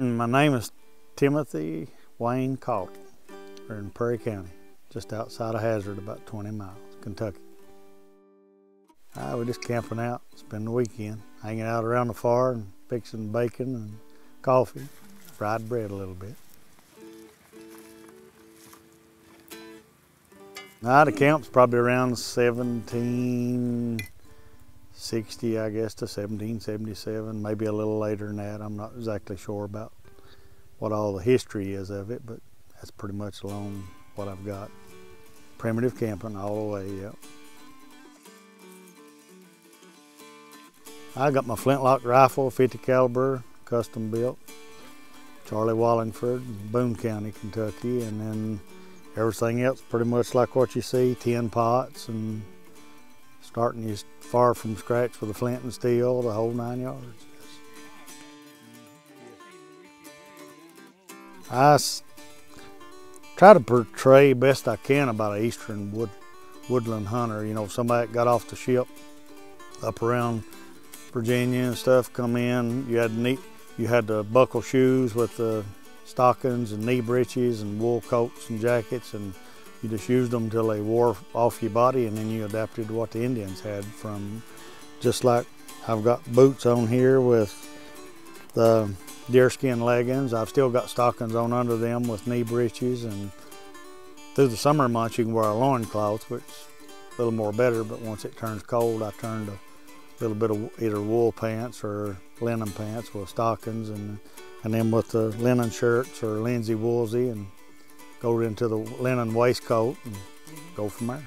My name is Timothy Wayne Caudill. We're in Perry County, just outside of Hazard, about 20 miles, Kentucky. We're just camping out, spending the weekend, hanging out around the fire and fixing bacon and coffee, fried bread a little bit. The camp's probably around 1760, I guess, to 1777, maybe a little later than that. I'm not exactly sure about what all the history is of it, but that's pretty much along what I've got. Primitive camping all the way, yep. I got my flintlock rifle, 50 caliber, custom built, Charlie Wallingford, Boone County, Kentucky, and then everything else pretty much like what you see, tin pots and starting you far from scratch with a flint and steel, the whole 9 yards. I try to portray best I can about an eastern woodland hunter. You know, somebody that got off the ship up around Virginia and stuff, come in. You had the buckle shoes with the stockings and knee breeches and wool coats and jackets, and you just used them till they wore off your body, and then you adapted to what the Indians had. From just like I've got boots on here with the deerskin leggings. I've still got stockings on under them with knee breeches, and through the summer months you can wear a loincloth, which is a little more better, but once it turns cold I turn to a little bit of either wool pants or linen pants with stockings, and then with the linen shirts or linsey woolsey, and go into the linen waistcoat and go from there.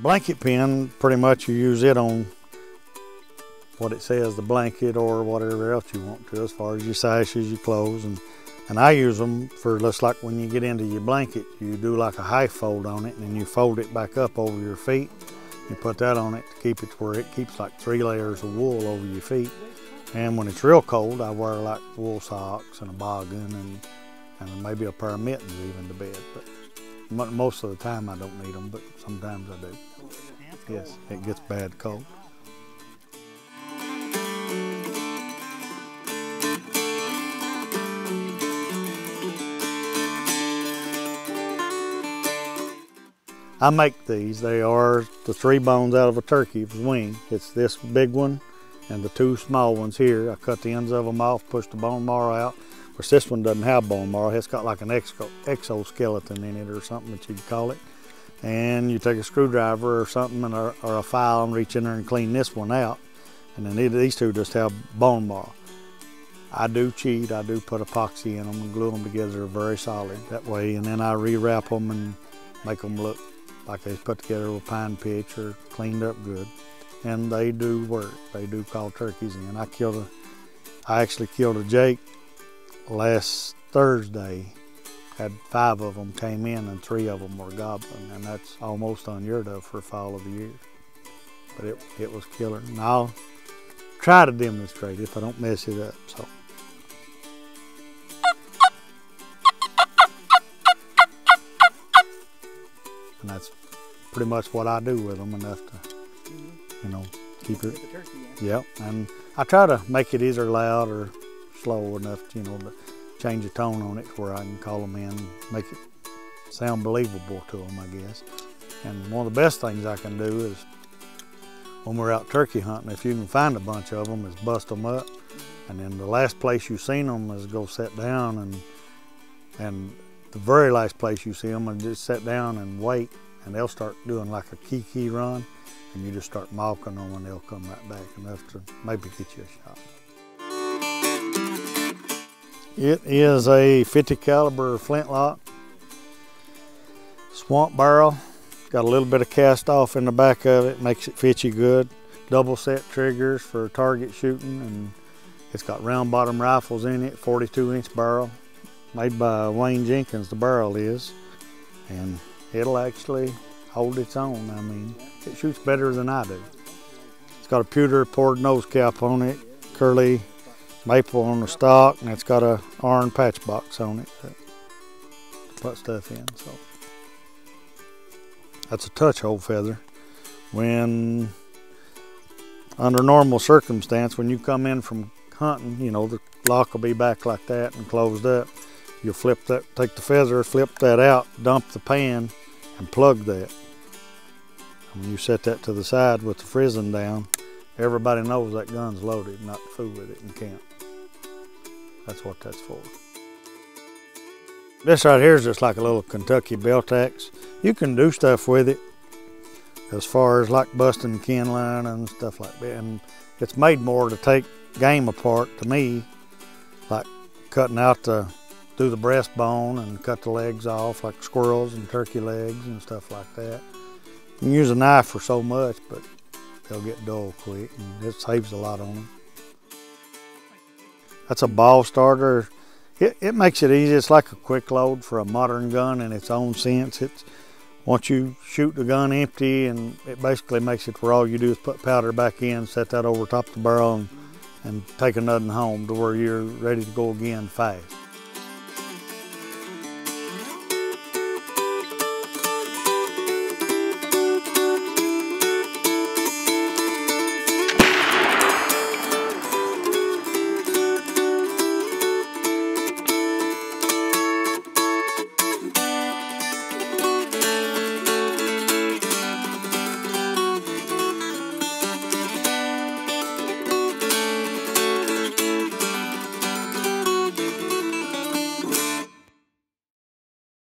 Blanket pin, pretty much you use it on what it says, the blanket or whatever else you want to, as far as your sashes, your clothes, and I use them for just like when you get into your blanket, you do like a high fold on it, and then you fold it back up over your feet. You put that on it to keep it where it keeps like 3 layers of wool over your feet. And when it's real cold, I wear like wool socks and a boggin and maybe a pair of mittens even to bed. But most of the time I don't need them, but sometimes I do. Yes, it gets bad cold. I make these. They are the 3 bones out of a turkey's wing. It's this big one and the 2 small ones here. I cut the ends of them off, push the bone marrow out. Of course, this one doesn't have bone marrow. It's got like an exoskeleton in it or something that you'd call it. And you take a screwdriver or something or a file and reach in there and clean this one out. And then these 2 just have bone marrow. I do cheat. I do put epoxy in them and glue them together very solid that way. And then I rewrap them and make them look like they put together with pine pitch or cleaned up good. And they do work. They do call turkeys in. I actually killed a jake last Thursday. Had 5 of them came in and 3 of them were gobbling, and that's almost unheard of for fall of the year. But it was killer. And I'll try to demonstrate if I don't mess it up. So. And that's pretty much what I do with them, enough to, you know, keep it. Yep, and I try to make it either loud or slow enough, you know, to change the tone on it where I can call them in, make it sound believable to them, I guess. And one of the best things I can do is when we're out turkey hunting, if you can find a bunch of them, is bust them up, and then the last place you've seen them is go sit down, and the very last place you see them and just sit down and wait, and they'll start doing like a kiki run, and you just start mocking them and they'll come right back, enough to maybe get you a shot. It is a 50 caliber flintlock, swamp barrel, got a little bit of cast off in the back of it, makes it fit you good. Double set triggers for target shooting, and it's got round bottom rifles in it, 42-inch barrel. Made by Wayne Jenkins, the barrel is, and it'll actually hold its own. I mean, it shoots better than I do. It's got a pewter poured nose cap on it, curly maple on the stock, and it's got a iron patch box on it to put stuff in. So that's a touch hole feather. When under normal circumstance, when you come in from hunting, you know, the lock will be back like that and closed up. You'll flip that, take the feather, flip that out, dump the pan, and plug that. And when you set that to the side with the frizzing down, everybody knows that gun's loaded, not to fool with it in camp. That's what that's for. This right here is just like a little Kentucky belt axe. You can do stuff with it as far as like busting kin line and stuff like that. And it's made more to take game apart to me, like cutting out through the breastbone and cut the legs off like squirrels and turkey legs and stuff like that. You can use a knife for so much, but they'll get dull quick and it saves a lot on them. That's a ball starter. It makes it easy. It's like a quick load for a modern gun in its own sense. It's once you shoot the gun empty, and it basically makes it where all you do is put powder back in, set that over top the barrel, and take another home to where you're ready to go again fast.